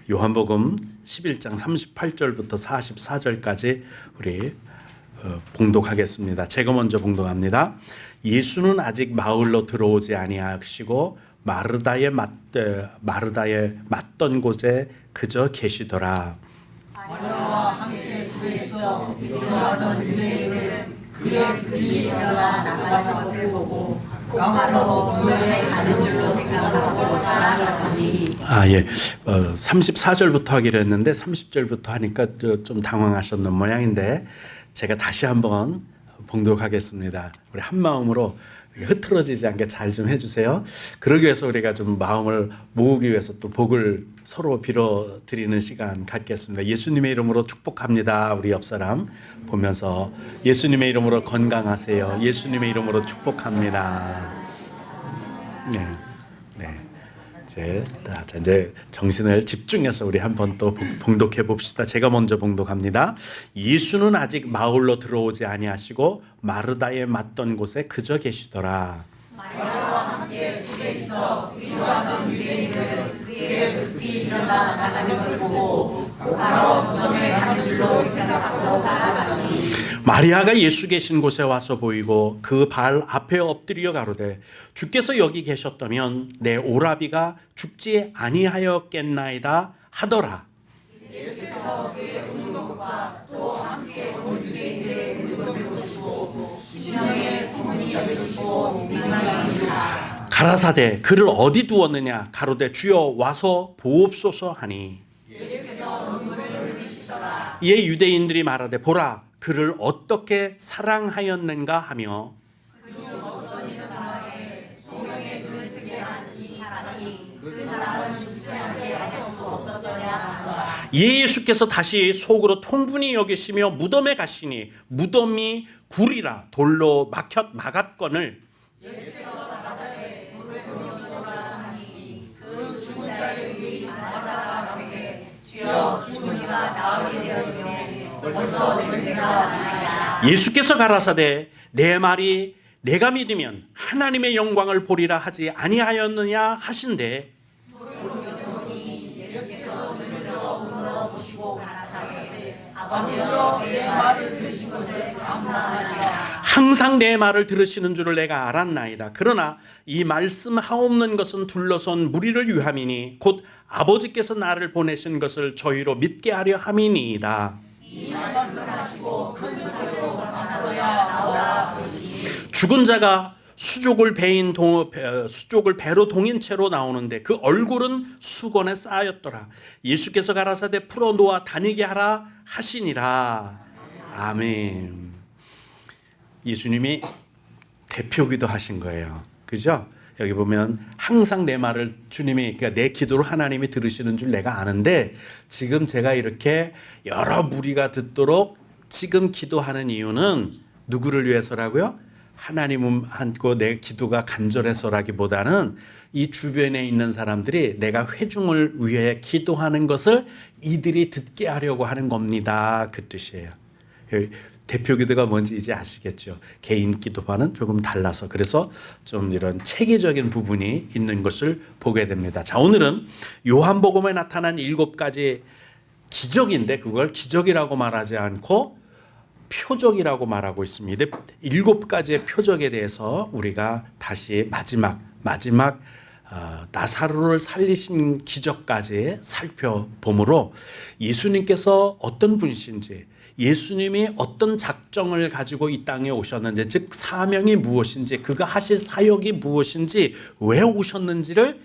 요한복음 11장 38절부터 44절까지 우리 봉독하겠습니다. 제가 먼저 봉독합니다. 예수는 아직 마을로 들어오지 아니하시고 마르다에 맞던 곳에 그저 계시더라. 마리아와 함께 집에 있어 믿으려던 유대인들은 그의 그 뒤에 일어나 나가는 것을 보고 곧바로 무덤에 가는 줄로 생각하고 따라가더니 34절부터 하기로 했는데 30절부터 하니까 좀 당황하셨는 모양인데 제가 다시 한번 봉독하겠습니다. 우리 한 마음으로 흐트러지지 않게 잘 좀 해주세요. 그러기 위해서 우리가 좀 마음을 모으기 위해서 또 복을 서로 빌어드리는 시간 갖겠습니다. 예수님의 이름으로 축복합니다. 우리 옆 사람 보면서 예수님의 이름으로 건강하세요. 예수님의 이름으로 축복합니다. 네. 이제 정신을 집중해서 우리 한번 또 봉독해 봅시다. 제가 먼저 봉독합니다. 예수는 아직 마을로 들어오지 아니하시고 마르다에 맞던 곳에 그저 계시더라. 마리아와 함께 집에 있어 믿으려던 유대인들은 그의 그 뒤에 일어나 나가는 것을 보고 곧바로 무덤에 가는 줄로 생각하고 따라가더니 마리아가 예수 계신 곳에 와서 보이고 그 발 앞에 엎드려 가로되 주께서 여기 계셨다면 내 오라비가 죽지 아니하였겠나이다 하더라. 예수께서 그의 우는 것과 또 함께 온 유대인들의 우는 것을 보시고 심령의 고문이 여기시고 민망하니라. 가라사대 그를 어디 두었느냐 가로되 주여 와서 보옵소서 하니 예수께서 눈물을 흘리시더라. 이에 유대인들이 말하되 보라 그를 어떻게 사랑하였는가 하며 그중 어떤 이는 말에 소명의 눈을 뜨게 한 이 사람이 그 사람을 죽지 않게 할 수 없었더냐 하더라. 이에 예수께서 다시 속으로 통분히 여기시며 무덤에 가시니 무덤이 굴이라 돌로 막았거늘 예수께서 나가사대 물을 돌려놓으라 하시니 그 죽은 자의 위에 마다가 가되 주여 죽은 이가 나으리 되었으니 벌써 냄새가 나나이다. 예수께서 가라사대 내 말이 내가 믿으면 하나님의 영광을 보리라 하지 아니하였느냐 하신대 예수께서 눈을 들어 문으로 보시고 가라사대 아버지여 내 말을 들으신 것을 감사하나이다. 항상 내 말을 들으시는 줄을 내가 알았나이다. 그러나 이 말씀하옵는 것은 둘러선 무리를 위함이니 곧 아버지께서 나를 보내신 것을 저희로 믿게 하려 함이니이다. 이 말씀하시고 큰 소리로 가사도야 나오라 그러시니 죽은 자가 수족을 배로 동인 채로 나오는데 그 얼굴은 수건에 쌓였더라. 예수께서 가라사대 풀어 놓아 다니게 하라 하시니라. 아멘. 예수님이 대표기도 하신 거예요. 그죠? 여기 보면 항상 내 말을 주님이 그러니까 내 기도를 하나님이 들으시는 줄 내가 아는데 지금 제가 이렇게 여러 무리가 듣도록 지금 기도하는 이유는 누구를 위해서라고요? 하나님은 한고 내 기도가 간절해서라기보다는 이 주변에 있는 사람들이 내가 회중을 위해 기도하는 것을 이들이 듣게 하려고 하는 겁니다. 그 뜻이에요. 대표 기도가 뭔지 이제 아시겠죠? 개인 기도와는 조금 달라서 그래서 좀 이런 체계적인 부분이 있는 것을 보게 됩니다. 자, 오늘은 요한복음에 나타난 7가지 기적인데 그걸 기적이라고 말하지 않고 표적이라고 말하고 있습니다. 7가지의 표적에 대해서 우리가 다시 마지막 나사로를 살리신 기적까지 살펴보므로 예수님께서 어떤 분이신지 예수님이 어떤 작정을 가지고 이 땅에 오셨는지 즉 사명이 무엇인지 그가 하실 사역이 무엇인지 왜 오셨는지를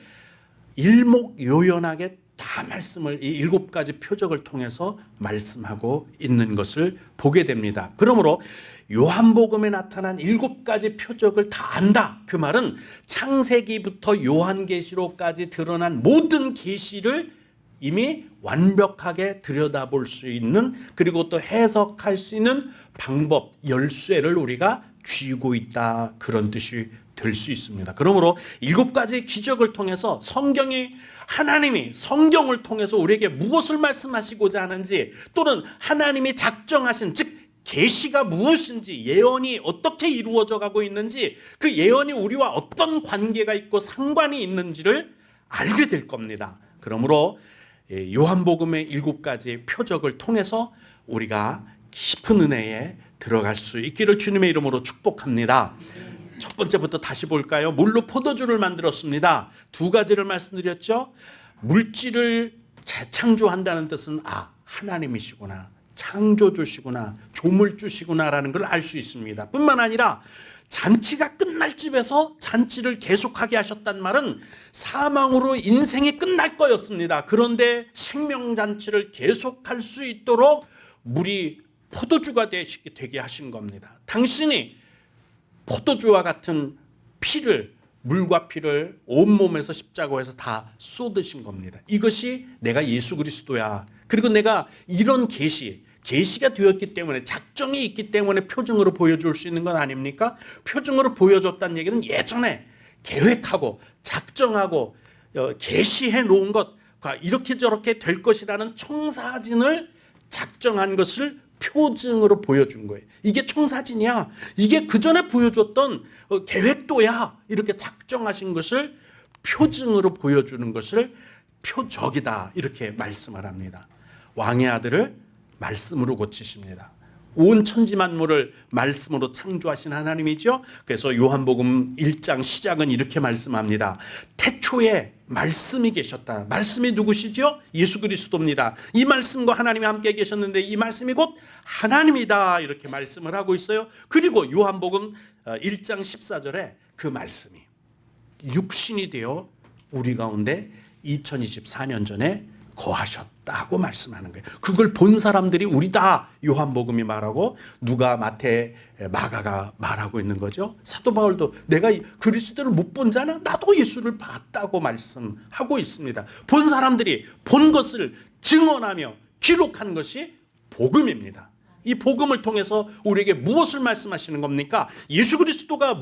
일목요연하게 다 말씀을 이 7가지 표적을 통해서 말씀하고 있는 것을 보게 됩니다. 그러므로 요한복음에 나타난 7가지 표적을 다 안다. 그 말은 창세기부터 요한계시록까지 드러난 모든 계시를 이미 완벽하게 들여다볼 수 있는 그리고 또 해석할 수 있는 방법, 열쇠를 우리가 쥐고 있다. 그런 뜻이 될 수 있습니다. 그러므로 7가지 기적을 통해서 하나님이 성경을 통해서 우리에게 무엇을 말씀하시고자 하는지 또는 하나님이 작정하신 즉 계시가 무엇인지 예언이 어떻게 이루어져 가고 있는지 그 예언이 우리와 어떤 관계가 있고 상관이 있는지를 알게 될 겁니다. 그러므로 요한복음의 7가지 표적을 통해서 우리가 깊은 은혜에 들어갈 수 있기를 주님의 이름으로 축복합니다. 첫 번째부터 다시 볼까요? 물로 포도주를 만들었습니다. 2가지를 말씀드렸죠. 물질을 재창조한다는 뜻은 하나님이시구나, 창조주시구나, 조물주시구나라는 걸 알 수 있습니다. 뿐만 아니라 잔치가 끝날 집에서 잔치를 계속하게 하셨단 말은 사망으로 인생이 끝날 거였습니다. 그런데 생명잔치를 계속할 수 있도록 물이 포도주가 되게 하신 겁니다. 당신이 포도주와 같은 물과 피를 온몸에서 십자가에서 다 쏟으신 겁니다. 이것이 내가 예수 그리스도야. 그리고 내가 이런 계시가 되었기 때문에, 작정이 있기 때문에 표징으로 보여줄 수 있는 건 아닙니까? 표징으로 보여줬다는 얘기는 예전에 계획하고 작정하고 계시해 놓은 것과 이렇게 저렇게 될 것이라는 청사진을 작정한 것을 표징으로 보여준 거예요. 이게 청사진이야. 이게 그 전에 보여줬던 계획도야. 이렇게 작정하신 것을 표징으로 보여주는 것을 표적이다. 이렇게 말씀을 합니다. 왕의 아들을 말씀으로 고치십니다. 온 천지 만물을 말씀으로 창조하신 하나님이죠. 그래서 요한복음 1장 시작은 이렇게 말씀합니다. 태초에 말씀이 계셨다. 말씀이 누구시죠? 예수 그리스도입니다. 이 말씀과 하나님이 함께 계셨는데 이 말씀이 곧 하나님이다. 이렇게 말씀을 하고 있어요. 그리고 요한복음 1장 14절에 그 말씀이 육신이 되어 우리 가운데 2024년 전에 거하셨다고 말씀하는 거예요. 그걸 본 사람들이 우리다. 요한복음이 말하고 누가, 마태, 마가가 말하고 있는 거죠. 사도 바울도 내가 그리스도를 못 본 자는 나도 예수를 봤다고 말씀하고 있습니다. 본 사람들이 본 것을 증언하며 기록한 것이 복음입니다. 이 복음을 통해서 우리에게 무엇을 말씀하시는 겁니까? 예수 그리스도가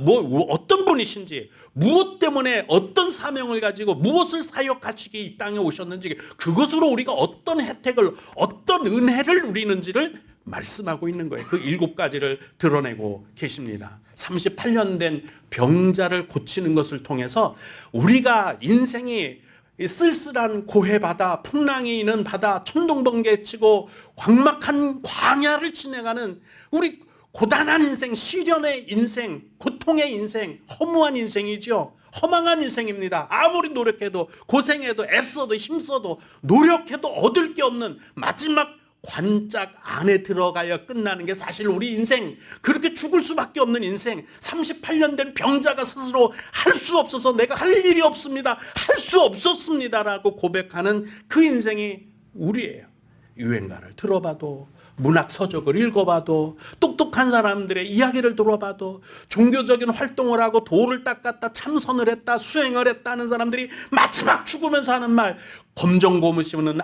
어떤 분이신지, 무엇 때문에 어떤 사명을 가지고 무엇을 사역하시기 이 땅에 오셨는지, 그것으로 우리가 어떤 혜택을, 어떤 은혜를 누리는지를 말씀하고 있는 거예요. 그 7가지를 드러내고 계십니다. 38년 된 병자를 고치는 것을 통해서 우리가 인생이 쓸쓸한 고해바다, 풍랑이 있는 바다, 천둥번개치고 광막한 광야를 지나가는 우리 고단한 인생, 시련의 인생, 고통의 인생, 허무한 인생이죠. 허망한 인생입니다. 아무리 노력해도, 고생해도, 애써도, 힘써도, 노력해도 얻을 게 없는 마지막 관짝 안에 들어가야 끝나는 게 사실 우리 인생, 그렇게 죽을 수밖에 없는 인생. 38년 된 병자가 스스로 할 수 없어서 내가 할 일이 없습니다, 할 수 없었습니다라고 고백하는 그 인생이 우리예요. 유행가를 들어봐도, 문학 서적을 읽어봐도, 똑똑한 사람들의 이야기를 들어봐도, 종교적인 활동을 하고 돌을 닦았다, 참선을 했다, 수행을 했다는 사람들이 마지막 죽으면서 하는 말, 검정 고무신은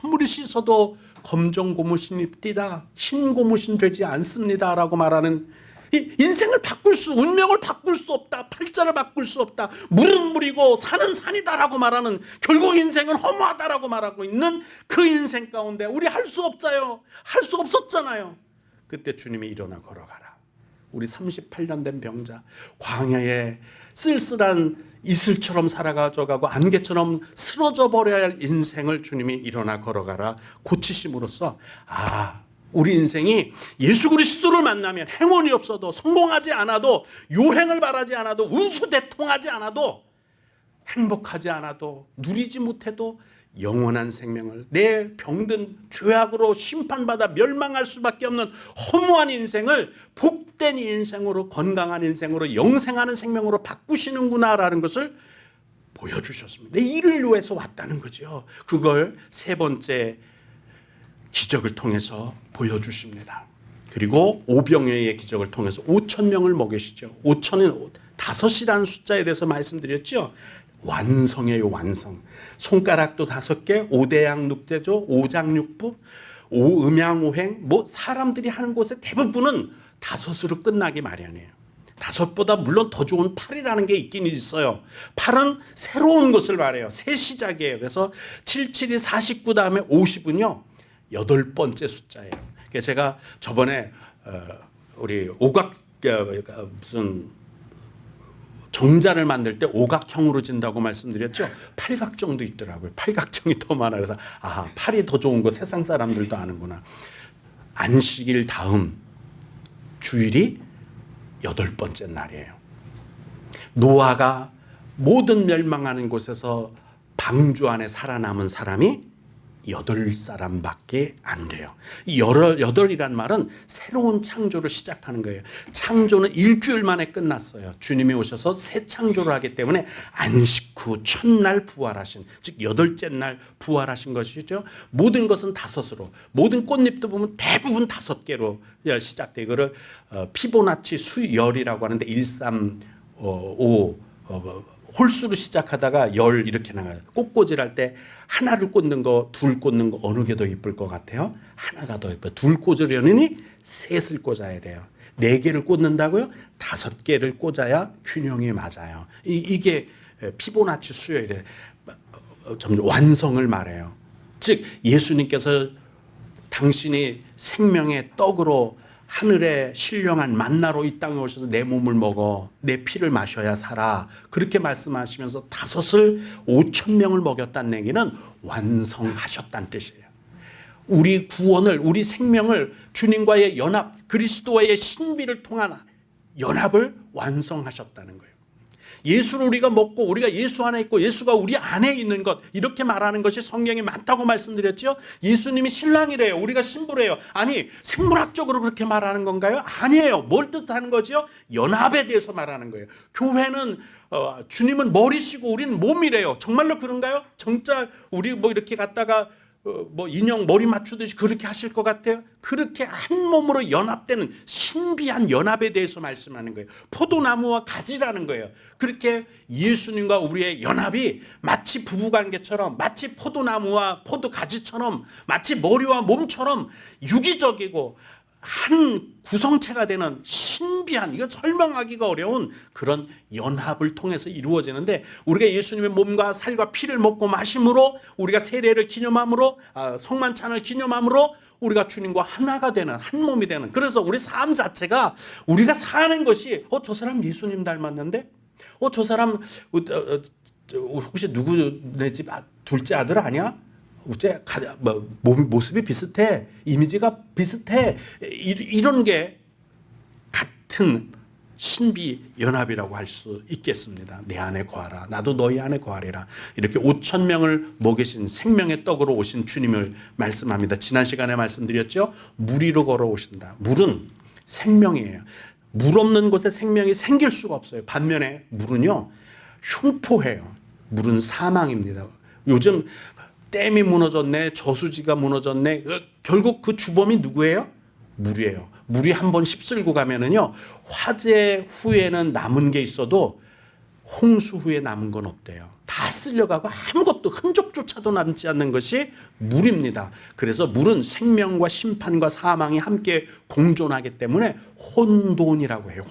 아무리 씻어도 검정 고무신이 띠다, 흰 고무신 되지 않습니다 라고 말하는, 인생을 바꿀 운명을 바꿀 수 없다, 팔자를 바꿀 수 없다, 물은 물이고 산은 산이다라고 말하는, 결국 인생은 허무하다라고 말하고 있는 그 인생 가운데 우리 할 수 없어요. 할 수 없었잖아요. 그때 주님이 일어나 걸어가라. 우리 38년 된 병자, 광야에 쓸쓸한 이슬처럼 살아가져가고 안개처럼 쓰러져 버려야 할 인생을 주님이 일어나 걸어가라 고치심으로써, 우리 인생이 예수 그리스도를 만나면 행운이 없어도, 성공하지 않아도, 요행을 바라지 않아도, 운수대통하지 않아도, 행복하지 않아도, 누리지 못해도 영원한 생명을, 내 병든 죄악으로 심판받아 멸망할 수밖에 없는 허무한 인생을 복된 인생으로, 건강한 인생으로, 영생하는 생명으로 바꾸시는구나라는 것을 보여주셨습니다. 내 일을 위해서 왔다는 거죠. 그걸 3번째 기적을 통해서 보여주십니다. 그리고 오병이어의 기적을 통해서 5,000명을 먹이시죠. 5,000은 5이라는 숫자에 대해서 말씀드렸죠. 완성이에요, 완성. 손가락도 5개, 5대양 6대조, 5장육부, 5음양오행, 사람들이 하는 곳에 대부분은 5으로 끝나기 마련이에요. 5보다 물론 더 좋은 8이라는 게 있긴 있어요. 8은 새로운 것을 말해요. 새 시작이에요. 그래서 7, 7이 49 다음에 50은요 8번째 숫자예요. 그래서 제가 저번에 우리 오각 무슨 경자를 만들 때 오각형으로 진다고 말씀드렸죠. 팔각정도 있더라고요. 팔각정이 더 많아요. 그래서 팔이 더 좋은 거 세상 사람들도 아는구나. 안식일 다음 주일이 8번째 날이에요. 노아가 모든 멸망하는 곳에서 방주 안에 살아남은 사람이 8사람밖에 안 돼요. 이 8이란 말은 새로운 창조를 시작하는 거예요. 창조는 일주일 만에 끝났어요. 주님이 오셔서 새 창조를 하기 때문에 안식 후 첫날 부활하신, 즉 8째 날 부활하신 것이죠. 모든 것은 5으로, 모든 꽃잎도 보면 대부분 5개로 시작돼요. 이거를 피보나치 수열이라고 하는데 1, 3, 5 홀수로 시작하다가 10 이렇게 나가요. 꽃꽂이를 할 때 하나를 꽂는 거, 둘 꽂는 거 어느 게 더 이쁠 것 같아요? 하나가 더 이뻐요. 둘 꽂으려니 셋을 꽂아야 돼요. 4개를 꽂는다고요? 5개를 꽂아야 균형이 맞아요. 이게 피보나치 수열이래요. 점점 완성을 말해요. 즉 예수님께서 당신이 생명의 떡으로 하늘에 신령한 만나로 이 땅에 오셔서 내 몸을 먹어 내 피를 마셔야 살아, 그렇게 말씀하시면서 5을 5,000명을 먹였다는 얘기는 완성하셨다는 뜻이에요. 우리 구원을, 우리 생명을 주님과의 연합, 그리스도와의 신비를 통한 연합을 완성하셨다는 거예요. 예수를 우리가 먹고 우리가 예수 안에 있고 예수가 우리 안에 있는 것, 이렇게 말하는 것이 성경에 많다고 말씀드렸죠. 예수님이 신랑이래요, 우리가 신부래요. 아니 생물학적으로 그렇게 말하는 건가요? 아니에요. 뭘 뜻하는 거죠? 연합에 대해서 말하는 거예요. 교회는 주님은 머리시고 우리는 몸이래요. 정말로 그런가요? 진짜 우리 뭐 이렇게 갔다가 뭐 인형 머리 맞추듯이 그렇게 하실 것 같아요? 그렇게 한 몸으로 연합되는 신비한 연합에 대해서 말씀하는 거예요. 포도나무와 가지라는 거예요. 그렇게 예수님과 우리의 연합이 마치 부부관계처럼, 마치 포도나무와 포도가지처럼, 마치 머리와 몸처럼 유기적이고 한 구성체가 되는 신비한, 이거 설명하기가 어려운 그런 연합을 통해서 이루어지는데, 우리가 예수님의 몸과 살과 피를 먹고 마심으로, 우리가 세례를 기념함으로, 성만찬을 기념함으로 우리가 주님과 하나가 되는, 한 몸이 되는, 그래서 우리 삶 자체가, 우리가 사는 것이 저 사람 예수님 닮았는데, 저 사람 혹시 누구네 집 둘째 아들 아니야? 모습이 비슷해, 이미지가 비슷해, 이런 게 같은 신비 연합이라고 할 수 있겠습니다. 내 안에 거하라, 나도 너희 안에 거하리라. 이렇게 5,000명을 먹이신 생명의 떡으로 오신 주님을 말씀합니다. 지난 시간에 말씀드렸죠. 물 위로 걸어오신다. 물은 생명이에요. 물 없는 곳에 생명이 생길 수가 없어요. 반면에 물은요, 흉포해요. 물은 사망입니다. 요즘 댐이 무너졌네, 저수지가 무너졌네, 결국 그 주범이 누구예요? 물이에요. 물이 한번 휩쓸고 가면은요, 화재 후에는 남은 게 있어도 홍수 후에 남은 건 없대요. 다 쓸려가고 아무것도 흔적조차도 남지 않는 것이 물입니다. 그래서 물은 생명과 심판과 사망이 함께 공존하기 때문에 혼돈이라고 해요.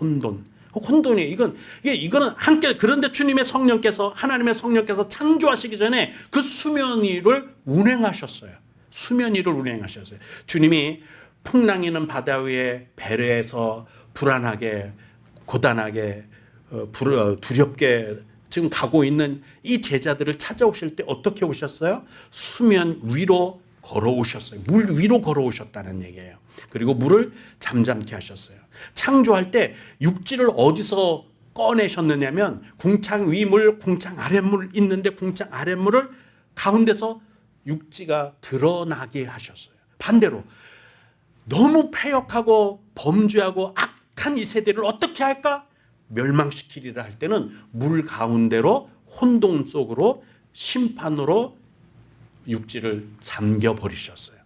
혼돈이 이거는 함께. 그런데 주님의 성령께서, 하나님의 성령께서 창조하시기 전에 그 수면 위를 운행하셨어요. 수면 위를 운행하셨어요. 주님이 풍랑이는 바다 위에 배에서 불안하게, 고단하게, 두렵게 지금 가고 있는 이 제자들을 찾아오실 때 어떻게 오셨어요? 수면 위로 걸어오셨어요. 물 위로 걸어오셨다는 얘기예요. 그리고 물을 잠잠케 하셨어요. 창조할 때 육지를 어디서 꺼내셨느냐면, 궁창 위물, 궁창 아랫물 있는데 궁창 아랫물을 가운데서 육지가 드러나게 하셨어요. 반대로 너무 패역하고 범죄하고 악한 이 세대를 어떻게 할까? 멸망시키리라 할 때는 물 가운데로, 혼돈 속으로, 심판으로 육지를 잠겨버리셨어요.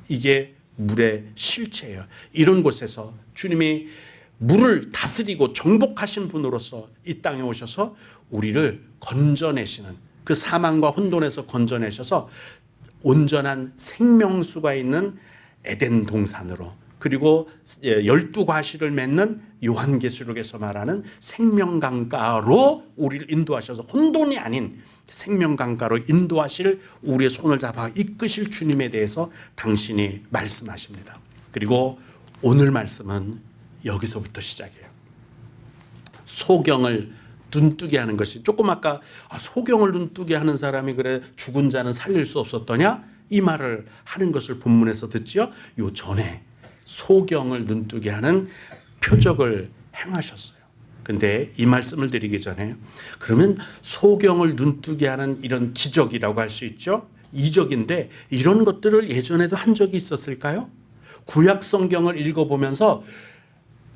이게 물의 실체예요. 이런 곳에서 주님이 물을 다스리고 정복하신 분으로서 이 땅에 오셔서 우리를 건져내시는, 그 사망과 혼돈에서 건져내셔서 온전한 생명수가 있는 에덴 동산으로, 그리고 12과실을 맺는 요한계시록에서 말하는 생명강가로 우리를 인도하셔서, 혼돈이 아닌 생명강가로 인도하실, 우리의 손을 잡아 이끄실 주님에 대해서 당신이 말씀하십니다. 그리고 오늘 말씀은 여기서부터 시작해요. 소경을 눈뜨게 하는 것이 조금 아까 소경을 눈뜨게 하는 사람이 그래 죽은 자는 살릴 수 없었더냐 이 말을 하는 것을 본문에서 듣지요. 요 전에 소경을 눈뜨게 하는 표적을 행하셨어요. 근데 이 말씀을 드리기 전에 그러면 소경을 눈뜨게 하는 이런 기적이라고 할 수 있죠. 이적인데 이런 것들을 예전에도 한 적이 있었을까요? 구약 성경을 읽어보면서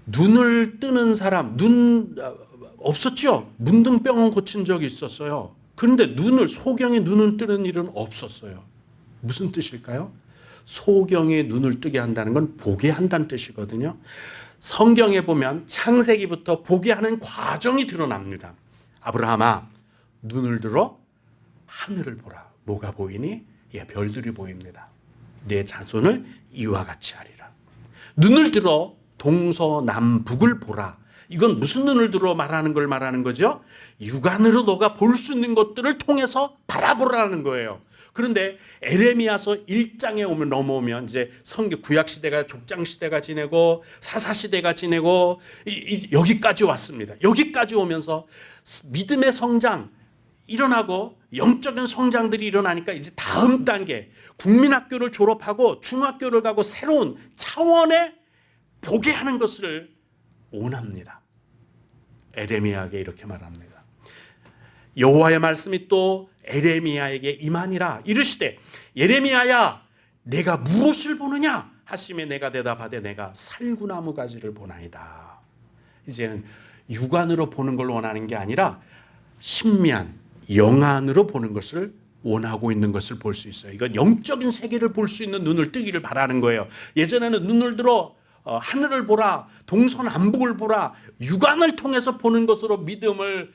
눈을 뜨는 사람 없었죠. 문둥병은 고친 적이 있었어요. 그런데 소경의 눈을 뜨는 일은 없었어요. 무슨 뜻일까요? 소경의 눈을 뜨게 한다는 건 보게 한다는 뜻이거든요. 성경에 보면 창세기부터 보게 하는 과정이 드러납니다. 아브라함아 눈을 들어 하늘을 보라. 뭐가 보이니? 별들이 보입니다. 내 자손을 이와 같이 하리라. 눈을 들어 동서남북을 보라. 이건 무슨 눈을 들어 말하는 걸 말하는 거죠? 육안으로 너가 볼 수 있는 것들을 통해서 바라보라는 거예요. 그런데 에레미야서 1장에 넘어오면 이제 성경 구약 시대가 족장 시대가 지내고 사사 시대가 지내고 여기까지 왔습니다. 여기까지 오면서 믿음의 성장 일어나고 영적인 성장들이 일어나니까 이제 다음 단계 국민학교를 졸업하고 중학교를 가고 새로운 차원의 보게 하는 것을 원합니다. 에레미야에게 이렇게 말합니다. 여호와의 말씀이 또 에레미야에게 임하니라. 이르시되 예레미야야 내가 무엇을 보느냐 하시매 내가 대답하되 내가 살구나무 가지를 보나이다. 이제는 육안으로 보는 걸 원하는 게 아니라 심미한 영안으로 보는 것을 원하고 있는 것을 볼 수 있어요. 이건 영적인 세계를 볼 수 있는 눈을 뜨기를 바라는 거예요. 예전에는 눈을 들어 하늘을 보라, 동서남북을 보라, 육안을 통해서 보는 것으로 믿음을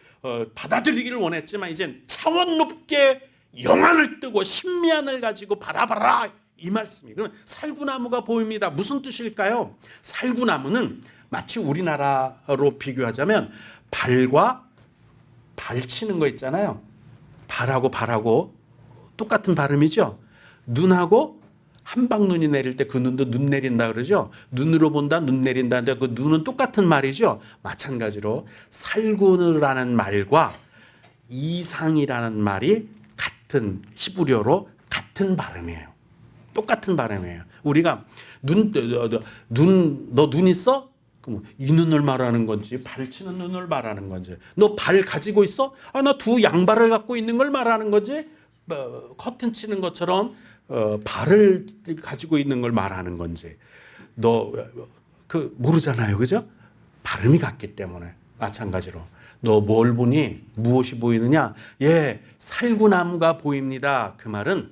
받아들이기를 원했지만 이젠 차원 높게 영안을 뜨고 심미안을 가지고 바라봐라 이 말씀이. 그러면 살구나무가 보입니다. 무슨 뜻일까요? 살구나무는 마치 우리나라로 비교하자면 발과 발 치는 거 있잖아요. 발하고 똑같은 발음이죠. 눈하고 한방눈이 내릴 때 그 눈도 눈 내린다 그러죠. 눈으로 본다, 눈 내린다는데 그 눈은 똑같은 말이죠. 마찬가지로 살구라는 말과 이상이라는 말이 같은 히브리어로 같은 발음이에요. 똑같은 발음이에요. 우리가 너 눈 있어? 그럼 이 눈을 말하는 건지 발치는 눈을 말하는 건지 너 발 가지고 있어? 나 두 양발을 갖고 있는 걸 말하는 건지 커튼 치는 것처럼 발을 가지고 있는 걸 말하는 건지 너 모르잖아요. 그죠? 발음이 같기 때문에 마찬가지로 너 뭘 보니? 무엇이 보이느냐? 살구나무가 보입니다. 그 말은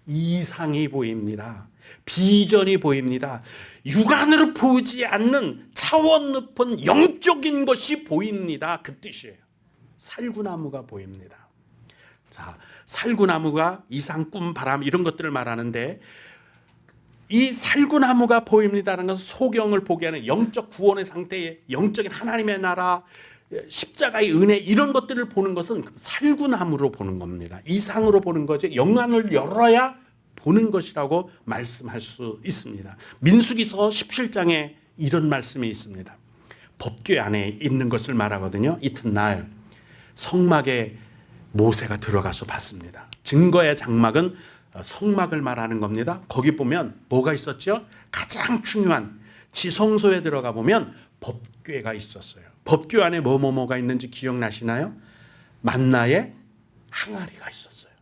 이상이 보입니다. 비전이 보입니다. 육안으로 보이지 않는 차원 높은 영적인 것이 보입니다. 그 뜻이에요. 살구나무가 보입니다. 자, 살구나무가 이상, 꿈, 바람 이런 것들을 말하는데 이 살구나무가 보입니다라는 것은 소경을 보게 하는 영적 구원의 상태의 영적인 하나님의 나라, 십자가의 은혜 이런 것들을 보는 것은 살구나무로 보는 겁니다. 이상으로 보는 거죠. 영안을 열어야 보는 것이라고 말씀할 수 있습니다. 민수기서 17장에 이런 말씀이 있습니다. 법궤 안에 있는 것을 말하거든요. 이튿날 성막에 모세가 들어가서 봤습니다. 증거의 장막은 성막을 말하는 겁니다. 거기 보면 뭐가 있었죠? 가장 중요한 지성소에 들어가 보면 법궤가 있었어요. 법궤 안에 뭐가 있는지 기억나시나요? 만나의 항아리가 있었어요.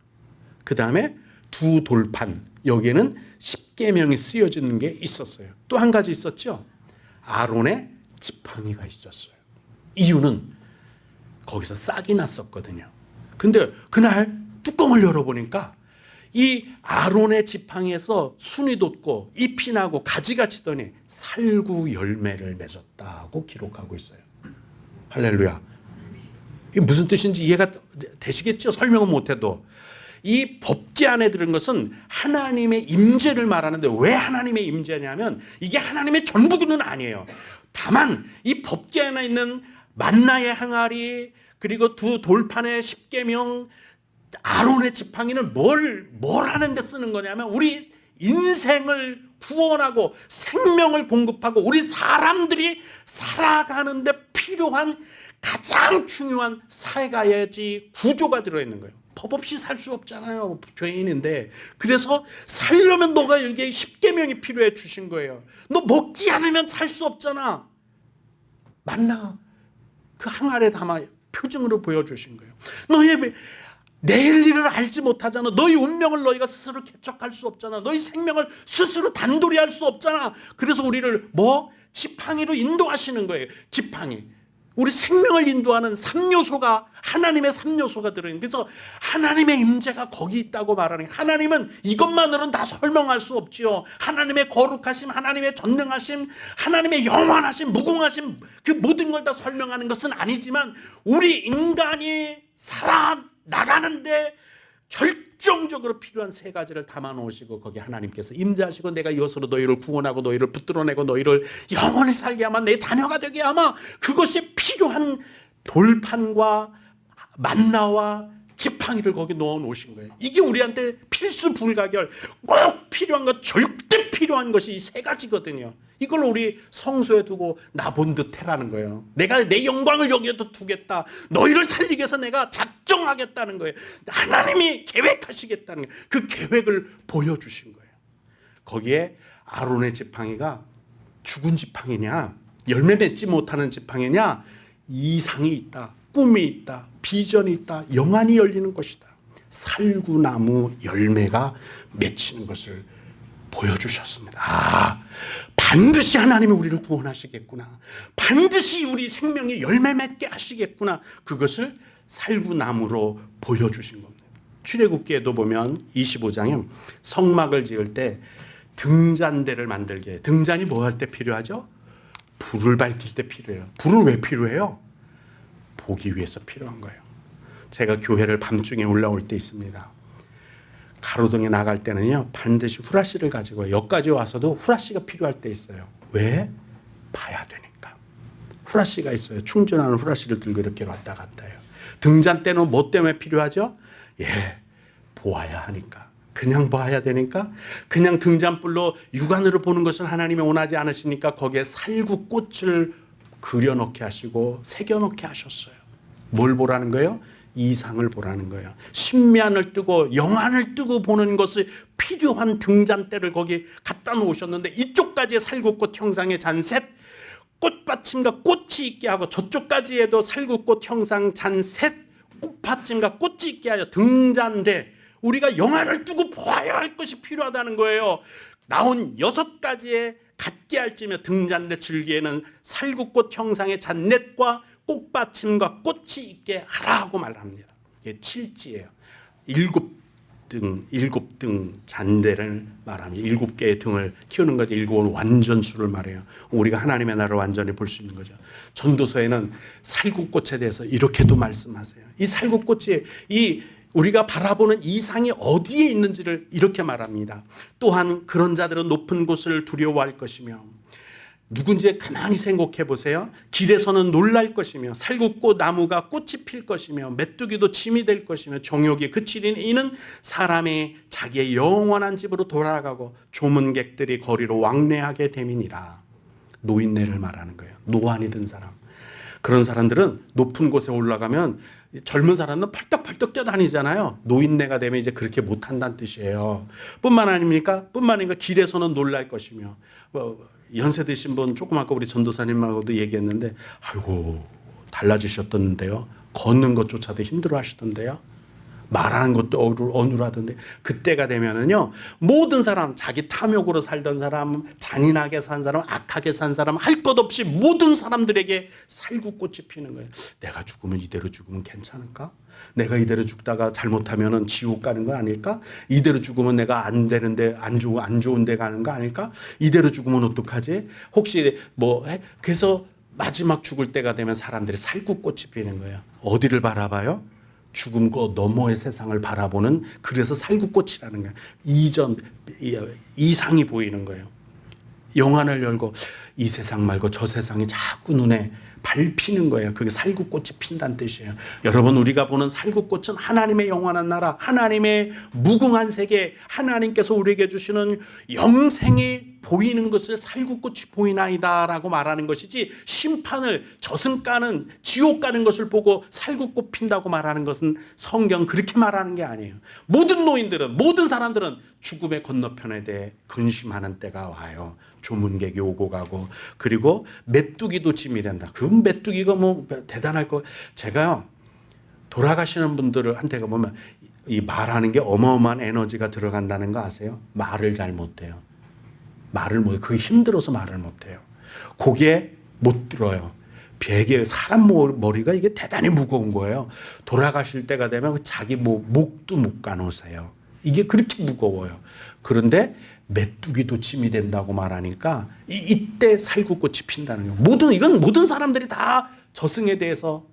그 다음에 두 돌판, 여기에는 십계명이 쓰여지는 게 있었어요. 또 한 가지 있었죠? 아론의 지팡이가 있었어요. 이유는 거기서 싹이 났었거든요. 근데 그날 뚜껑을 열어보니까 이 아론의 지팡이에서 순이 돋고 잎이 나고 가지가 치더니 살구 열매를 맺었다고 기록하고 있어요. 할렐루야. 이게 무슨 뜻인지 이해가 되시겠죠? 설명은 못해도. 이 법궤 안에 들은 것은 하나님의 임재를 말하는데 왜 하나님의 임재냐면 이게 하나님의 전부는 아니에요. 다만 이 법궤 안에 있는 만나의 항아리 그리고 두 돌판의 십계명 아론의 지팡이는 뭘 하는 데 쓰는 거냐면 우리 인생을 구원하고 생명을 공급하고 우리 사람들이 살아가는 데 필요한 가장 중요한 살가야지 구조가 들어있는 거예요. 법 없이 살 수 없잖아요. 죄인인데. 그래서 살려면 너가 여기에 10계명이 필요해 주신 거예요. 너 먹지 않으면 살 수 없잖아. 만나 그 항아리에 담아 표징으로 보여주신 거예요. 너의 내일 일을 알지 못하잖아. 너희 운명을 너희가 스스로 개척할 수 없잖아. 너희 생명을 스스로 단돌이 할 수 없잖아. 그래서 우리를 지팡이로 인도하시는 거예요. 지팡이. 우리 생명을 인도하는 3요소가 하나님의 3요소가 들어있는. 그래서 하나님의 임재가 거기 있다고 말하는. 하나님은 이것만으로는 다 설명할 수 없지요. 하나님의 거룩하심, 하나님의 전능하심, 하나님의 영원하심, 무궁하심, 그 모든 걸 다 설명하는 것은 아니지만 우리 인간이 살아나가는데 결정적으로 필요한 세 가지를 담아 놓으시고 거기 하나님께서 임재하시고 내가 이것으로 너희를 구원하고 너희를 붙들어내고 너희를 영원히 살게 하마 내 자녀가 되게 하마 그것이 필요한 돌판과 만나와 지팡이를 거기 넣어 놓으신 거예요. 이게 우리한테 필수 불가결 꼭 필요한 것 절대 필요한 것이 이 세 가지거든요. 이걸 우리 성소에 두고 나 본 듯 해라는 거예요. 내가 내 영광을 여기에도 두겠다. 너희를 살리기 위해서 내가 작정하겠다는 거예요. 하나님이 계획하시겠다는 거예요. 그 계획을 보여주신 거예요. 거기에 아론의 지팡이가 죽은 지팡이냐 열매 맺지 못하는 지팡이냐 이상이 있다. 꿈이 있다. 비전이 있다. 영안이 열리는 것이다. 살구나무 열매가 맺히는 것을 보여주셨습니다. 반드시 하나님이 우리를 구원하시겠구나. 반드시 우리 생명이 열매 맺게 하시겠구나. 그것을 살구나무로 보여주신 겁니다. 출애굽기에도 보면 25장에 성막을 지을 때 등잔대를 만들게. 등잔이 뭐 할 때 필요하죠? 불을 밝힐 때 필요해요. 불을 왜 필요해요? 보기 위해서 필요한 거예요. 제가 교회를 밤중에 올라올 때 있습니다. 가로등에 나갈 때는요 반드시 후라시를 가지고 여기까지 와서도 후라시가 필요할 때 있어요. 왜? 봐야 되니까. 후라시가 있어요. 충전하는 후라시를 들고 이렇게 왔다 갔다 해요. 등잔대는 뭐 때문에 필요하죠? 보아야 하니까. 그냥 봐야 되니까. 그냥 등잔불로 육안으로 보는 것은 하나님이 원하지 않으시니까 거기에 살구꽃을 그려놓게 하시고 새겨놓게 하셨어요. 뭘 보라는 거예요? 이상을 보라는 거예요. 신면을 뜨고 영안을 뜨고 보는 것이 필요한 등잔대를 거기 갖다 놓으셨는데 이쪽까지의 살구꽃 형상의 잔셋 꽃받침과 꽃이 있게 하고 저쪽까지에도 살구꽃 형상 잔셋 꽃받침과 꽃이 있게 하여 등잔대 우리가 영안을 뜨고 보아야 할 것이 필요하다는 거예요. 나온 6가지의 갖게 할지며 등잔대 줄기에는 살구꽃 형상의 잔넷과 꽃받침과 꽃이 있게 하라고 말합니다. 이게 7지예요. 7등 잔대를 말합니다. 7개의 등을 키우는 것 7은 완전수를 말해요. 우리가 하나님의 나라를 완전히 볼 수 있는 거죠. 전도서에는 살구꽃에 대해서 이렇게도 말씀하세요. 이 살구꽃이 우리가 바라보는 이상이 어디에 있는지를 이렇게 말합니다. 또한 그런 자들은 높은 곳을 두려워할 것이며 누군지 가만히 생각해 보세요. 길에서는 놀랄 것이며 살구꽃 나무가 꽃이 필 것이며 메뚜기도 짐이 될 것이며 정욕이 그치린 이는 사람이 자기의 영원한 집으로 돌아가고 조문객들이 거리로 왕래하게 됨이니라. 노인네를 말하는 거예요. 노안이 든 사람. 그런 사람들은 높은 곳에 올라가면 젊은 사람은 펄떡펄떡 뛰어다니잖아요. 노인네가 되면 이제 그렇게 못한다는 뜻이에요. 뿐만 아닙니까? 길에서는 놀랄 것이며 연세 드신 분 조금 아까 우리 전도사님하고도 얘기했는데 아이고 달라지셨던데요. 걷는 것조차도 힘들어 하시던데요. 말하는 것도 어눌하던데 그때가 되면은요 모든 사람 자기 탐욕으로 살던 사람 잔인하게 산 사람 악하게 산 사람 할 것 없이 모든 사람들에게 살구꽃이 피는 거예요. 내가 죽으면 이대로 죽으면 괜찮을까? 내가 이대로 죽다가 잘못하면은 지옥 가는 거 아닐까? 이대로 죽으면 내가 안 되는데 안 좋은 데 가는 거 아닐까? 이대로 죽으면 어떡하지? 혹시 그래서 마지막 죽을 때가 되면 사람들이 살구꽃이 피는 거예요. 어디를 바라봐요? 죽음과 너머의 세상을 바라보는 그래서 살구꽃이라는 거예요. 이상이 보이는 거예요. 영안을 열고 이 세상 말고 저 세상이 자꾸 눈에 밟히는 거예요. 그게 살구꽃이 핀다는 뜻이에요. 여러분 우리가 보는 살구꽃은 하나님의 영원한 나라 하나님의 무궁한 세계 하나님께서 우리에게 주시는 영생이 보이는 것을 살구꽃이 보이나이다라고 말하는 것이지, 심판을, 저승가는, 지옥 가는 것을 보고 살구꽃 핀다고 말하는 것은 성경 그렇게 말하는 게 아니에요. 모든 노인들은, 모든 사람들은 죽음의 건너편에 대해 근심하는 때가 와요. 조문객이 오고 가고, 그리고 메뚜기도 짐이 된다. 그 메뚜기가 뭐 대단할 거. 제가요, 돌아가시는 분들한테 보면 이 말하는 게 어마어마한 에너지가 들어간다는 거 아세요? 말을 잘 못해요. 그 힘들어서 말을 못해요. 고개 못 들어요. 베개, 사람 머리가 이게 대단히 무거운 거예요. 돌아가실 때가 되면 자기 목도 못 가놓으세요. 이게 그렇게 무거워요. 그런데 메뚜기도 짐이 된다고 말하니까 이때 살구꽃이 핀다는 거예요. 이건 모든 사람들이 다 저승에 대해서,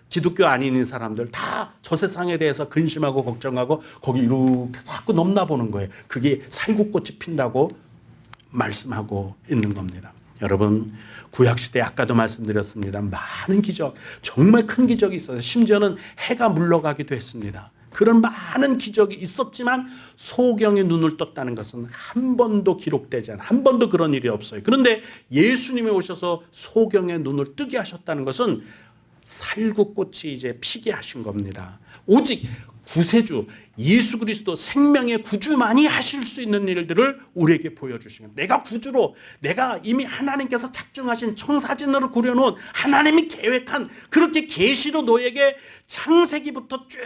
기독교 아닌 사람들 다 저 세상에 대해서 근심하고 걱정하고 거기 이렇게 자꾸 넘나보는 거예요. 그게 살구꽃이 핀다고 말씀하고 있는 겁니다. 여러분, 구약시대 아까도 말씀드렸습니다. 많은 기적, 정말 큰 기적이 있어요. 심지어는 해가 물러가기도 했습니다. 그런 많은 기적이 있었지만 소경의 눈을 떴다는 것은 한 번도 기록되지 않아요. 한 번도 그런 일이 없어요. 그런데 예수님이 오셔서 소경의 눈을 뜨게 하셨다는 것은 살구꽃이 이제 피게 하신 겁니다. 오직 구세주 예수 그리스도, 생명의 구주만이 하실 수 있는 일들을 우리에게 보여주신 겁니다. 내가 구주로, 내가 이미 하나님께서 작정하신 청사진으로 그려놓은, 하나님이 계획한, 그렇게 계시로 너에게 창세기부터 쭉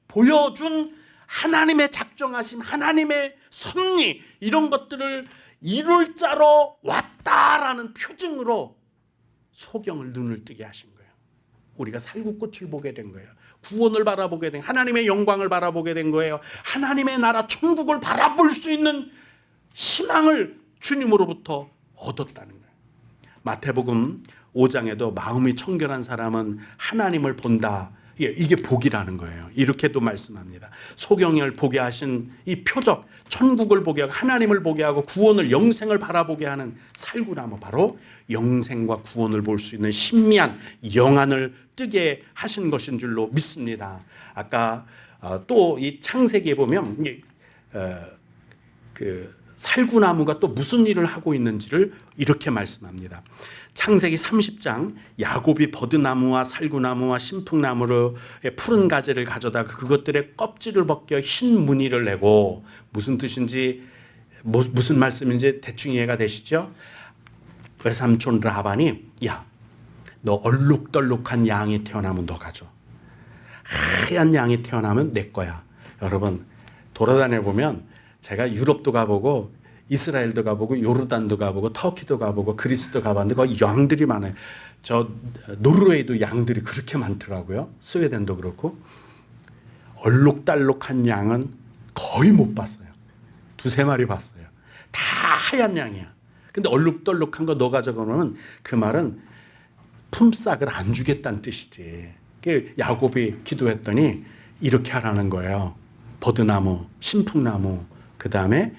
보여준 하나님의 작정하심, 하나님의 섭리, 이런 것들을 이룰 자로 왔다라는 표징으로 소경을 눈을 뜨게 하신 거예요. 우리가 살구꽃을 보게 된 거예요. 구원을 바라보게 된, 하나님의 영광을 바라보게 된 거예요. 하나님의 나라 천국을 바라볼 수 있는 희망을 주님으로부터 얻었다는 거예요. 마태복음 5장에도 마음이 청결한 사람은 하나님을 본다, 이게 복이라는 거예요. 이렇게도 말씀합니다. 소경을 보게 하신 이 표적, 천국을 보게 하고 하나님을 보게 하고 구원을, 영생을 바라보게 하는 살구나무, 바로 영생과 구원을 볼 수 있는 신미한 영안을 뜨게 하신 것인 줄로 믿습니다. 아까 또 이 창세기에 보면 그 살구나무가 또 무슨 일을 하고 있는지를 이렇게 말씀합니다. 창세기 30장, 야곱이 버드나무와 살구나무와 신풍나무로 푸른 가지를 가져다가 그것들의 껍질을 벗겨 흰 무늬를 내고, 무슨 뜻인지, 무슨 말씀인지 대충 이해가 되시죠? 외삼촌 라반이, 야, 너 얼룩덜룩한 양이 태어나면 너 가져. 하얀 양이 태어나면 내 거야. 여러분, 돌아다녀 보면, 제가 유럽도 가보고 이스라엘도 가보고 요르단도 가보고 터키도 가보고 그리스도 가봤는데 거기 양들이 많아요. 저 노르웨이도 양들이 그렇게 많더라고요. 스웨덴도 그렇고. 얼룩달룩한 양은 거의 못 봤어요. 2-3마리 봤어요. 다 하얀 양이야. 근데 얼룩덜룩한 거 너 가져가면 그 말은 품삯을 안 주겠다는 뜻이지. 야곱이 기도했더니 이렇게 하라는 거예요. 버드나무, 신풍나무, 그 다음에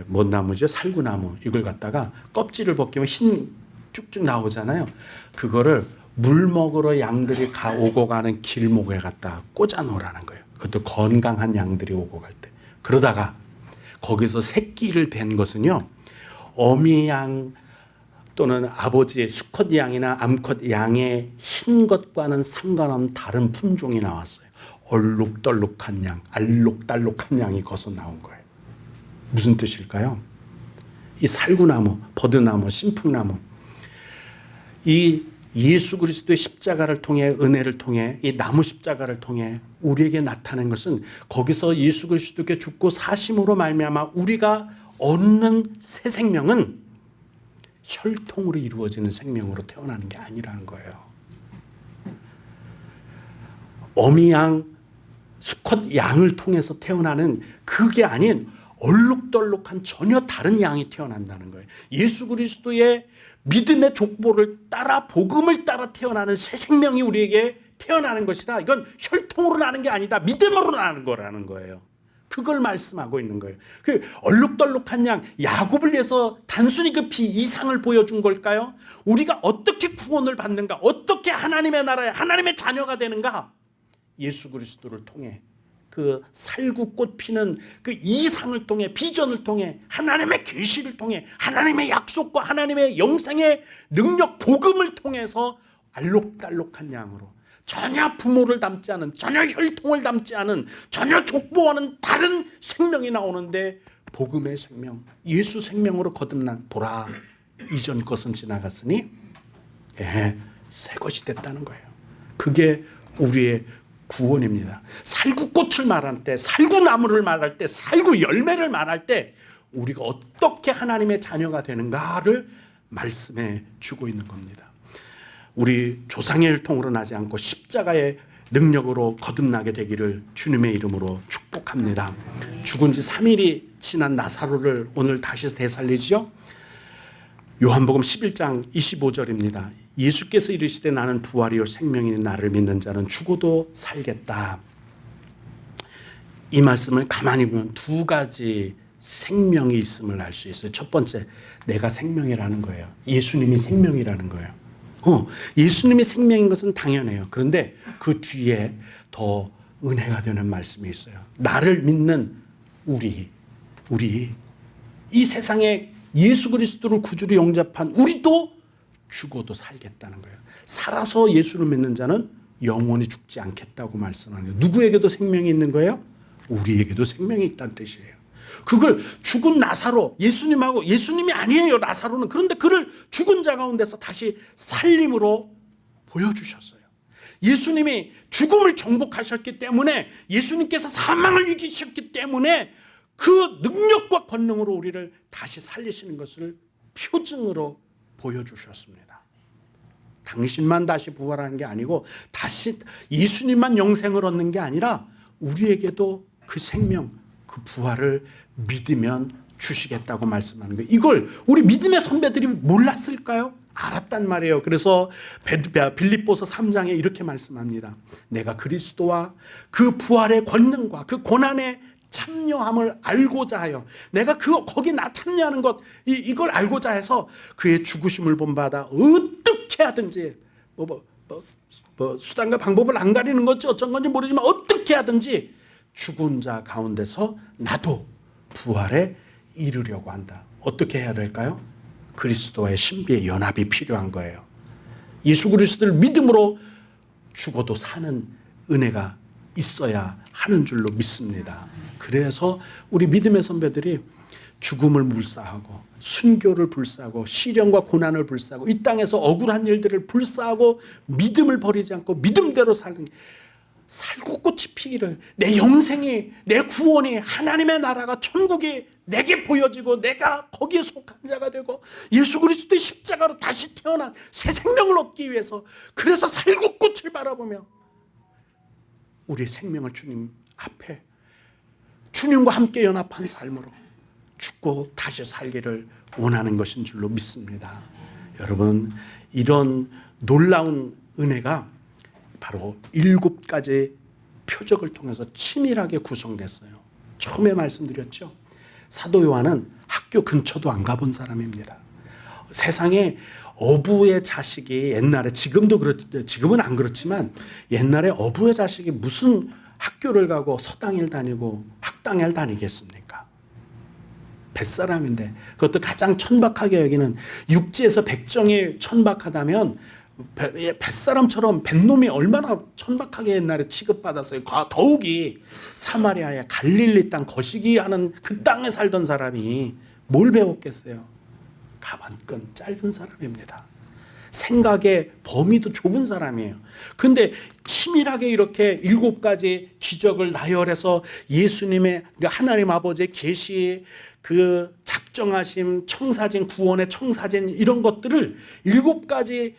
뭔 나무죠? 살구나무. 이걸 갖다가 껍질을 벗기면 흰 쭉쭉 나오잖아요. 그거를 물 먹으러 양들이 오고 가는 길목에 갖다 꽂아 놓으라는 거예요. 그것도 건강한 양들이 오고 갈 때. 그러다가 거기서 새끼를 뵌 것은요, 어미 양 또는 아버지의 수컷 양이나 암컷 양의 흰 것과는 상관없는 다른 품종이 나왔어요. 얼룩덜룩한 양, 알록달록한 양이 거기서 나온 거예요. 무슨 뜻일까요? 이 살구나무, 버드나무, 신풍나무, 이 예수 그리스도의 십자가를 통해, 은혜를 통해, 이 나무 십자가를 통해 우리에게 나타낸 것은, 거기서 예수 그리스도께 죽고 사심으로 말미암아 우리가 얻는 새 생명은 혈통으로 이루어지는 생명으로 태어나는 게 아니라는 거예요. 어미 양, 수컷 양을 통해서 태어나는 그게 아닌 얼룩덜룩한 전혀 다른 양이 태어난다는 거예요. 예수 그리스도의 믿음의 족보를 따라, 복음을 따라 태어나는 새 생명이 우리에게 태어나는 것이라, 이건 혈통으로 나는 게 아니다, 믿음으로 나는 거라는 거예요. 그걸 말씀하고 있는 거예요. 그 얼룩덜룩한 양, 야곱을 위해서 단순히 그 이상을 보여준 걸까요? 우리가 어떻게 구원을 받는가, 어떻게 하나님의 나라에 하나님의 자녀가 되는가, 예수 그리스도를 통해 그 살구꽃 피는 그 이상을 통해, 비전을 통해, 하나님의 계시를 통해, 하나님의 약속과 하나님의 영생의 능력, 복음을 통해서 알록달록한 양으로, 전혀 부모를 닮지 않은, 전혀 혈통을 닮지 않은, 전혀 족보와는 다른 생명이 나오는데, 복음의 생명, 예수 생명으로 거듭난, 보라 이전 것은 지나갔으니 새 것이 됐다는 거예요. 그게 우리의 구원입니다. 살구꽃을 말할 때, 살구나무를 말할 때, 살구 열매를 말할 때 우리가 어떻게 하나님의 자녀가 되는가를 말씀해 주고 있는 겁니다. 우리 조상의 혈통으로 나지 않고 십자가의 능력으로 거듭나게 되기를 주님의 이름으로 축복합니다. 죽은 지 3일이 지난 나사로를 오늘 다시 되살리죠. 요한복음 11장 25절입니다. 예수께서 이르시되 나는 부활이요 생명이니 나를 믿는 자는 죽어도 살겠다. 이 말씀을 가만히 보면 두 가지 생명이 있음을 알 수 있어요. 첫 번째, 내가 생명이라는 거예요. 예수님이 생명이라는 거예요. 예수님이 생명인 것은 당연해요. 그런데 그 뒤에 더 은혜가 되는 말씀이 있어요. 나를 믿는 우리 이 세상에 예수 그리스도를 구주로 영접한 우리도 죽어도 살겠다는 거예요. 살아서 예수를 믿는 자는 영원히 죽지 않겠다고 말씀하는 거예요. 누구에게도 생명이 있는 거예요? 우리에게도 생명이 있다는 뜻이에요. 그걸 죽은 나사로, 예수님이 아니에요, 나사로는. 그런데 그를 죽은 자 가운데서 다시 살림으로 보여주셨어요. 예수님이 죽음을 정복하셨기 때문에, 예수님께서 사망을 이기셨기 때문에 그 능력과 권능으로 우리를 다시 살리시는 것을 표징으로 보여주셨습니다. 당신만 다시 부활하는 게 아니고, 다시 예수님만 영생을 얻는 게 아니라 우리에게도 그 생명, 그 부활을 믿으면 주시겠다고 말씀하는 거예요. 이걸 우리 믿음의 선배들이 몰랐을까요? 알았단 말이에요. 그래서 빌립보서 3장에 이렇게 말씀합니다. 내가 그리스도와 그 부활의 권능과 그 고난의 참여함을 알고자 하여, 내가 거기 참여하는 것, 이걸 알고자 해서 그의 죽으심을 본받아 어떻게 하든지 수단과 방법을 안 가리는 건지 어쩐 건지 모르지만 어떻게 하든지 죽은 자 가운데서 나도 부활에 이르려고 한다. 어떻게 해야 될까요? 그리스도와의 신비의 연합이 필요한 거예요. 예수 그리스도를 믿음으로 죽어도 사는 은혜가 있어야 하는 줄로 믿습니다. 그래서 우리 믿음의 선배들이 죽음을 물사하고 순교를 불사하고 시련과 고난을 불사하고 이 땅에서 억울한 일들을 불사하고 믿음을 버리지 않고 믿음대로 사는, 살구꽃이 피기를, 내 영생이, 내 구원이, 하나님의 나라가, 천국이 내게 보여지고 내가 거기에 속한 자가 되고 예수 그리스도의 십자가로 다시 태어난 새 생명을 얻기 위해서, 그래서 살구꽃을 바라보며 우리의 생명을 주님 앞에 주님과 함께 연합한 삶으로 죽고 다시 살기를 원하는 것인 줄로 믿습니다. 여러분, 이런 놀라운 은혜가 바로 7가지 표적을 통해서 치밀하게 구성됐어요. 처음에 말씀드렸죠. 사도 요한은 학교 근처도 안 가본 사람입니다. 세상에 어부의 자식이 옛날에, 지금은 안 그렇지만 옛날에 어부의 자식이 무슨 학교를 가고 서당을 다니고 학당을 다니겠습니까? 뱃사람인데, 그것도 가장 천박하게 여기는, 육지에서 백정이 천박하다면 뱃사람처럼 뱃놈이 얼마나 천박하게 옛날에 취급받았어요. 더욱이 사마리아의 갈릴리 땅, 거시기 하는 그 땅에 살던 사람이 뭘 배웠겠어요? 가반끈 짧은 사람입니다. 생각의 범위도 좁은 사람이에요. 근데 치밀하게 이렇게 7가지 기적을 나열해서 예수님의, 그러니까 하나님 아버지의 계시, 그 작정하심, 청사진, 구원의 청사진, 이런 것들을 7가지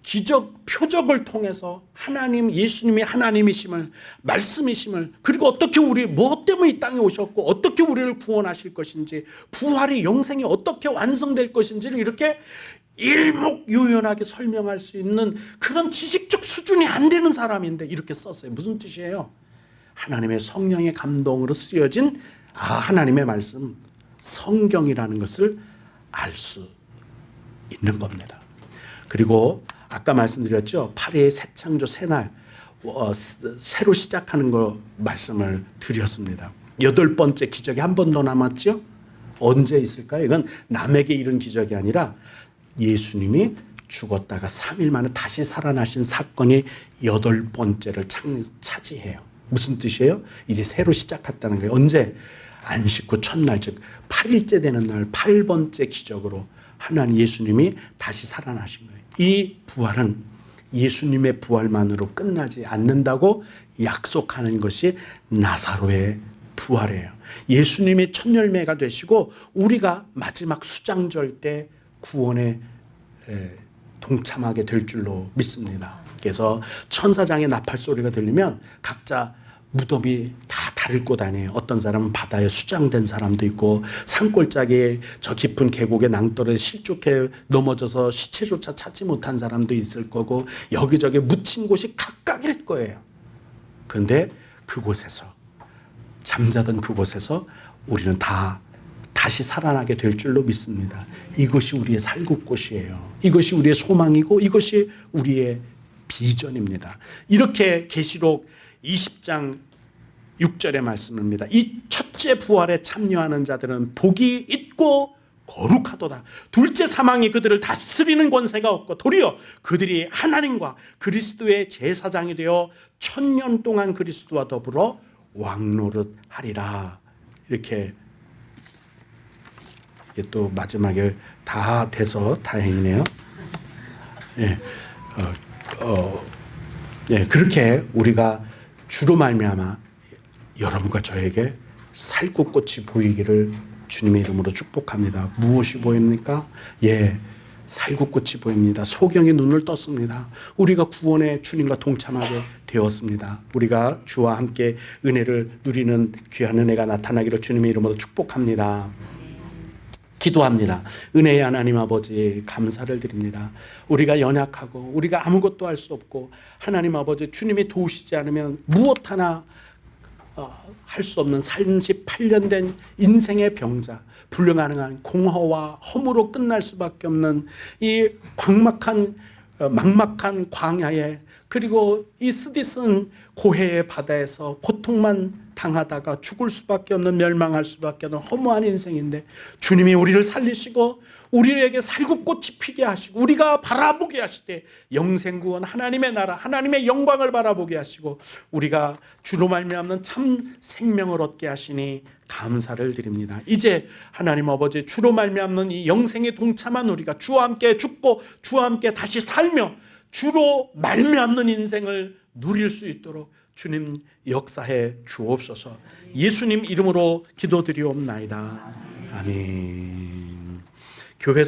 기적, 표적을 통해서 하나님, 예수님이 하나님이심을, 말씀이심을, 그리고 어떻게 뭐 때문에 이 땅에 오셨고 어떻게 우리를 구원하실 것인지, 부활이, 영생이 어떻게 완성될 것인지를 이렇게 일목요연하게 설명할 수 있는 그런 지식적 수준이 안 되는 사람인데 이렇게 썼어요. 무슨 뜻이에요? 하나님의 성령의 감동으로 쓰여진 하나님의 말씀, 성경이라는 것을 알 수 있는 겁니다. 그리고 아까 말씀드렸죠. 8일 새 창조 새날, 새로 시작하는 거 말씀을 드렸습니다. 8번째 기적이 한 번 더 남았죠? 언제 있을까요? 이건 남에게 이른 기적이 아니라 예수님이 죽었다가 3일 만에 다시 살아나신 사건이 8번째를 차지해요. 무슨 뜻이에요? 이제 새로 시작했다는 거예요. 언제? 안식 후 첫날, 즉 8일째 되는 날 8번째 기적으로 하나님 예수님이 다시 살아나신 거예요. 이 부활은 예수님의 부활만으로 끝나지 않는다고 약속하는 것이 나사로의 부활이에요. 예수님이 첫 열매가 되시고 우리가 마지막 수장절 때 구원에 동참하게 될 줄로 믿습니다. 그래서 천사장의 나팔 소리가 들리면 각자 무덤이 다 다를 곳 아니에요. 어떤 사람은 바다에 수장된 사람도 있고 산골짜기에 저 깊은 계곡의 낭떠러에 실족해 넘어져서 시체조차 찾지 못한 사람도 있을 거고 여기저기 묻힌 곳이 각각일 거예요. 그런데 그곳에서 잠자던 그곳에서 우리는 다 다시 살아나게 될 줄로 믿습니다. 이것이 우리의 살국꽃이에요. 이것이 우리의 소망이고 이것이 우리의 비전입니다. 이렇게 계시록 20장 6절의 말씀입니다. 이 첫째 부활에 참여하는 자들은 복이 있고 거룩하도다. 둘째 사망이 그들을 다스리는 권세가 없고 도리어 그들이 하나님과 그리스도의 제사장이 되어 1000년 동안 그리스도와 더불어 왕노릇하리라. 이렇게 이게 또 마지막에 다 돼서 다행이네요. 예, 그렇게 우리가 주로 말미암아 여러분과 저에게 살구꽃이 보이기를 주님의 이름으로 축복합니다. 무엇이 보입니까? 예, 살구꽃이 보입니다. 소경이 눈을 떴습니다. 우리가 구원의 주님과 동참하게 되었습니다. 우리가 주와 함께 은혜를 누리는 귀한 은혜가 나타나기를 주님의 이름으로 축복합니다. 기도합니다. 은혜의 하나님 아버지 감사를 드립니다. 우리가 연약하고 우리가 아무것도 할 수 없고 하나님 아버지 주님이 도우시지 않으면 무엇 하나 할 수 없는 38년 된 인생의 병자, 불가능한 공허와 허무로 끝날 수밖에 없는 이 막막한 광야에 그리고 이 쓰디쓴 고해의 바다에서 고통만 당하다가 죽을 수밖에 없는 멸망할 수밖에 없는 허무한 인생인데 주님이 우리를 살리시고 우리에게 살구꽃이 피게 하시고 우리가 바라보게 하시되 영생구원 하나님의 나라 하나님의 영광을 바라보게 하시고 우리가 주로 말미암는 참 생명을 얻게 하시니 감사를 드립니다. 이제 하나님 아버지 주로 말미암는 이 영생에 동참한 우리가 주와 함께 죽고 주와 함께 다시 살며 주로 말미암는 인생을 누릴 수 있도록 주님 역사해 주옵소서. 예수님 이름으로 기도드리옵나이다. 아멘. 교회